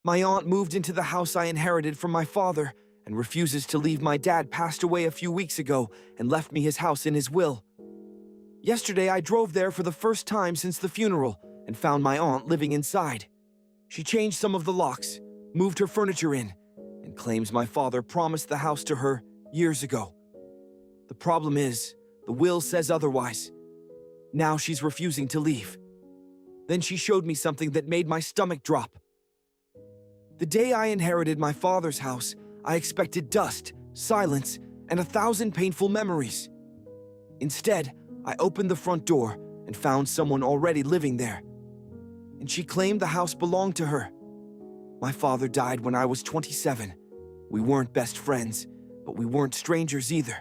My aunt moved into the house I inherited from my father and refuses to leave. My dad passed away a few weeks ago and left me his house in his will. Yesterday, I drove there for the first time since the funeral and found my aunt living inside. She changed some of the locks, moved her furniture in, and claims my father promised the house to her years ago. The problem is, the will says otherwise. Now she's refusing to leave. Then she showed me something that made my stomach drop. The day I inherited my father's house, I expected dust, silence, and 1,000 painful memories. Instead, I opened the front door and found someone already living there. And she claimed the house belonged to her. My father died when I was 27. We weren't best friends, but we weren't strangers either.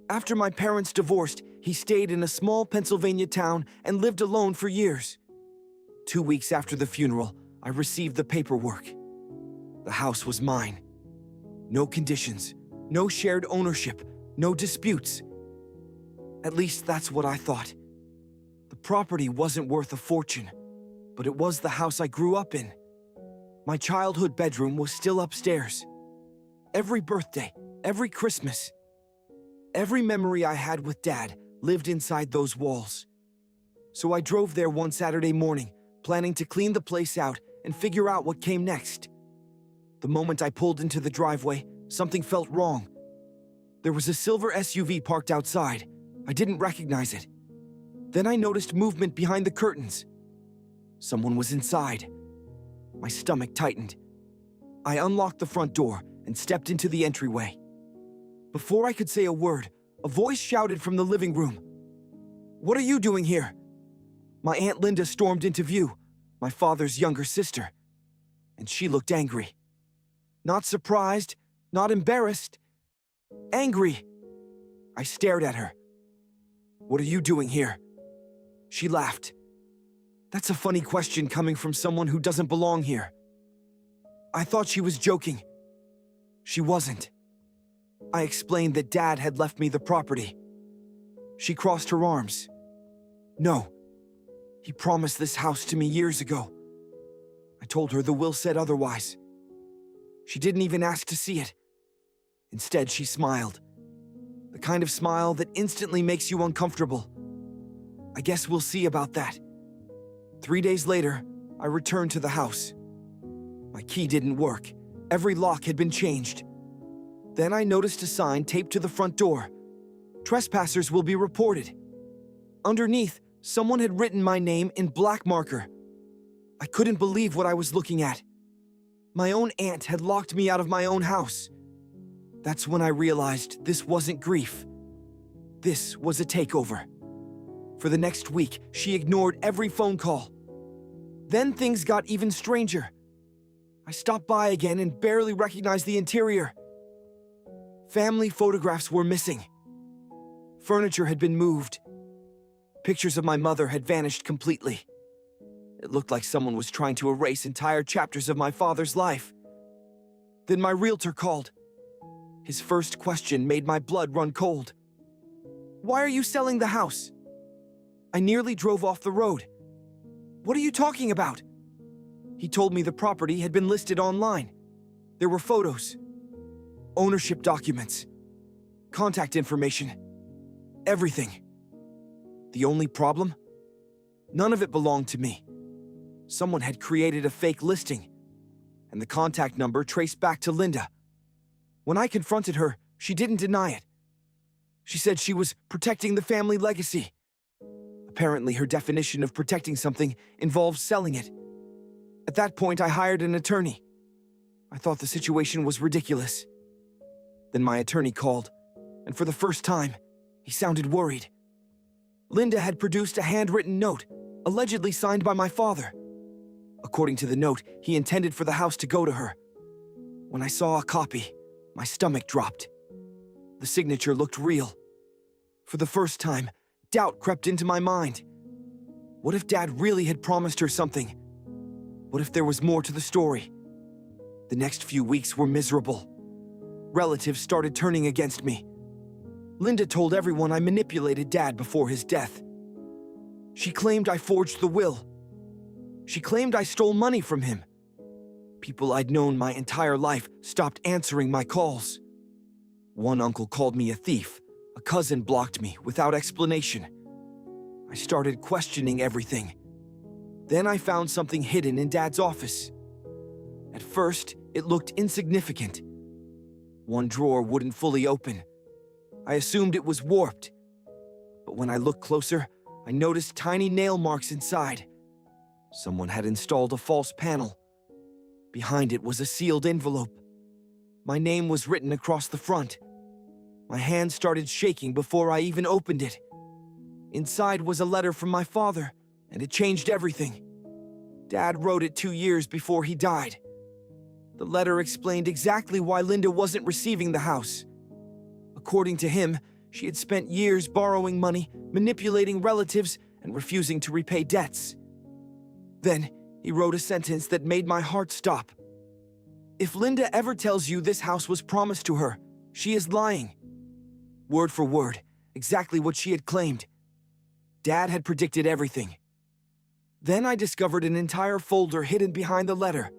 After my parents divorced, he stayed in a small Pennsylvania town and lived alone for years. 2 weeks after the funeral, I received the paperwork. The house was mine. No conditions, no shared ownership, no disputes. At least that's what I thought. The property wasn't worth a fortune, but it was the house I grew up in. My childhood bedroom was still upstairs. Every birthday, every Christmas, every memory I had with Dad lived inside those walls. So I drove there one Saturday morning, planning to clean the place out and figure out what came next. The moment I pulled into the driveway, something felt wrong. There was a silver SUV parked outside. I didn't recognize it. Then I noticed movement behind the curtains. Someone was inside. My stomach tightened. I unlocked the front door and stepped into the entryway. Before I could say a word, a voice shouted from the living room. "What are you doing here?" My Aunt Linda stormed into view, my father's younger sister, and she looked angry. Not surprised, not embarrassed, angry. I stared at her. "What are you doing here?" She laughed. "That's a funny question coming from someone who doesn't belong here." I thought she was joking. She wasn't. I explained that Dad had left me the property. She crossed her arms. "No. He promised this house to me years ago." I told her the will said otherwise. She didn't even ask to see it. Instead, she smiled. The kind of smile that instantly makes you uncomfortable. I guess we'll see about that. 3 days later, I returned to the house. My key didn't work. Every lock had been changed. Then I noticed a sign taped to the front door. "Trespassers will be reported." Underneath, someone had written my name in black marker. I couldn't believe what I was looking at. My own aunt had locked me out of my own house. That's when I realized this wasn't grief. This was a takeover. For the next week, she ignored every phone call. Then things got even stranger. I stopped by again and barely recognized the interior. Family photographs were missing. Furniture had been moved. Pictures of my mother had vanished completely. It looked like someone was trying to erase entire chapters of my father's life. Then my realtor called. His first question made my blood run cold. "Why are you selling the house?" I nearly drove off the road. "What are you talking about?" He told me the property had been listed online. There were photos, ownership documents, contact information, everything. The only problem? None of it belonged to me. Someone had created a fake listing, and the contact number traced back to Linda. When I confronted her, she didn't deny it. She said she was protecting the family legacy. Apparently, her definition of protecting something involves selling it. At that point, I hired an attorney. I thought the situation was ridiculous. Then my attorney called, and for the first time, he sounded worried. Linda had produced a handwritten note, allegedly signed by my father. According to the note, he intended for the house to go to her. When I saw a copy, my stomach dropped. The signature looked real. For the first time, doubt crept into my mind. What if Dad really had promised her something? What if there was more to the story? The next few weeks were miserable. Relatives started turning against me. Linda told everyone I manipulated Dad before his death. She claimed I forged the will. She claimed I stole money from him. People I'd known my entire life stopped answering my calls. One uncle called me a thief. A cousin blocked me without explanation. I started questioning everything. Then I found something hidden in Dad's office. At first, it looked insignificant. One drawer wouldn't fully open. I assumed it was warped. But when I looked closer, I noticed tiny nail marks inside. Someone had installed a false panel. Behind it was a sealed envelope. My name was written across the front. My hand started shaking before I even opened it. Inside was a letter from my father, and it changed everything. Dad wrote it 2 years before he died. The letter explained exactly why Linda wasn't receiving the house. According to him, she had spent years borrowing money, manipulating relatives, and refusing to repay debts. Then, he wrote a sentence that made my heart stop. If Linda ever tells you this house was promised to her, she is lying. Word for word, exactly what she had claimed. Dad had predicted everything. Then I discovered an entire folder hidden behind the letter.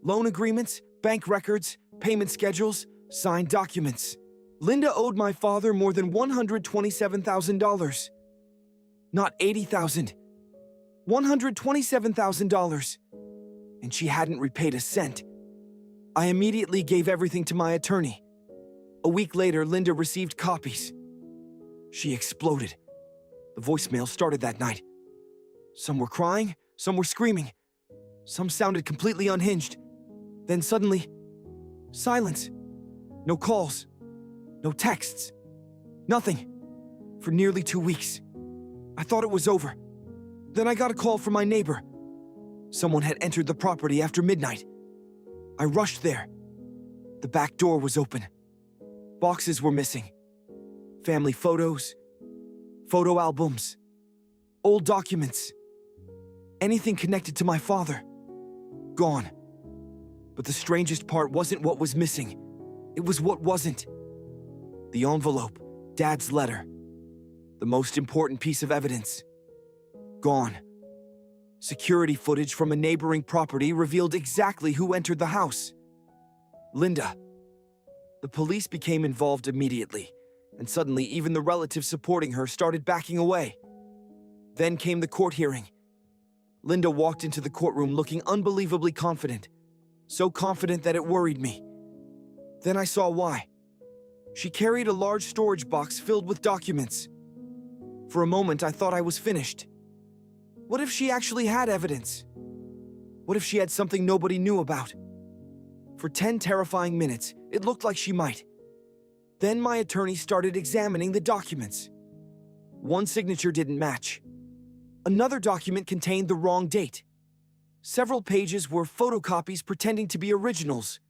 Loan agreements, bank records, payment schedules, signed documents. Linda owed my father more than $127,000. Not $80,000. $127,000. And she hadn't repaid a cent. I immediately gave everything to my attorney. A week later, Linda received copies. She exploded. The voicemail started that night. Some were crying, some were screaming. Some sounded completely unhinged. Then suddenly, silence. No calls. No texts. Nothing. For nearly 2 weeks. I thought it was over. Then I got a call from my neighbor. Someone had entered the property after midnight. I rushed there. The back door was open. Boxes were missing. Family photos, photo albums, old documents. Anything connected to my father. Gone. But the strangest part wasn't what was missing. It was what wasn't. The envelope, Dad's letter. The most important piece of evidence. Gone. Security footage from a neighboring property revealed exactly who entered the house. Linda. The police became involved immediately, and suddenly even the relatives supporting her started backing away. Then came the court hearing. Linda walked into the courtroom looking unbelievably confident. So confident that it worried me. Then I saw why. She carried a large storage box filled with documents. For a moment, I thought I was finished. What if she actually had evidence? What if she had something nobody knew about? For 10 terrifying minutes, it looked like she might. Then my attorney started examining the documents. One signature didn't match. Another document contained the wrong date. Several pages were photocopies pretending to be originals.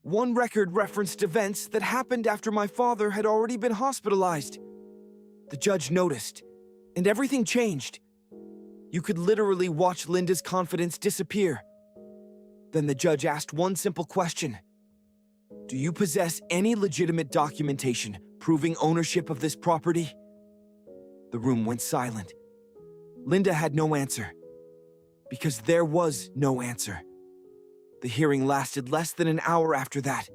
One record referenced events that happened after my father had already been hospitalized. The judge noticed, and everything changed. You could literally watch Linda's confidence disappear. Then the judge asked one simple question. Do you possess any legitimate documentation proving ownership of this property? The room went silent. Linda had no answer. Because there was no answer. The hearing lasted less than an hour after that.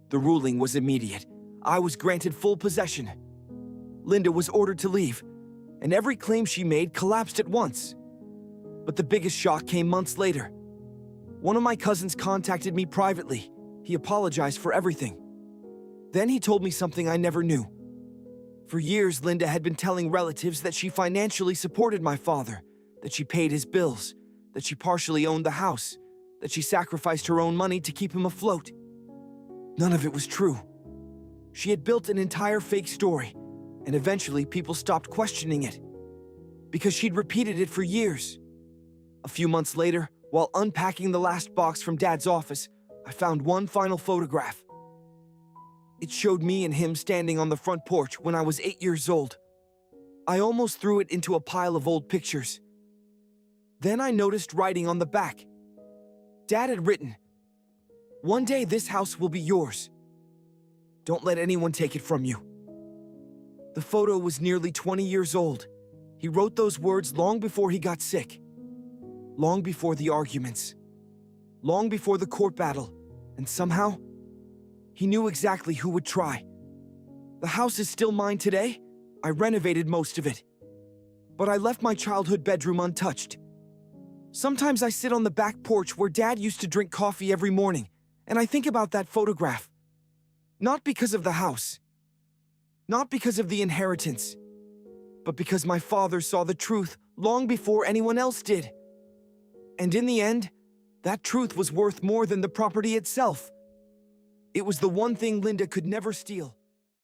The ruling was immediate. I was granted full possession. Linda was ordered to leave, and every claim she made collapsed at once. But the biggest shock came months later. One of my cousins contacted me privately. He apologized for everything. Then he told me something I never knew. For years, Linda had been telling relatives that she financially supported my father, that she paid his bills, that she partially owned the house, that she sacrificed her own money to keep him afloat. None of it was true. She had built an entire fake story, and eventually people stopped questioning it. Because she'd repeated it for years. A few months later, while unpacking the last box from Dad's office, I found one final photograph. It showed me and him standing on the front porch when I was 8 years old. I almost threw it into a pile of old pictures. Then I noticed writing on the back. Dad had written, "One day this house will be yours. Don't let anyone take it from you." The photo was nearly 20 years old. He wrote those words long before he got sick. Long before the arguments. long before the court battle, and somehow, he knew exactly who would try. The house is still mine today. I renovated most of it. But I left my childhood bedroom untouched. Sometimes I sit on the back porch where Dad used to drink coffee every morning, and I think about that photograph. Not because of the house, not because of the inheritance, but because my father saw the truth long before anyone else did. And in the end, that truth was worth more than the property itself. It was the one thing Linda could never steal.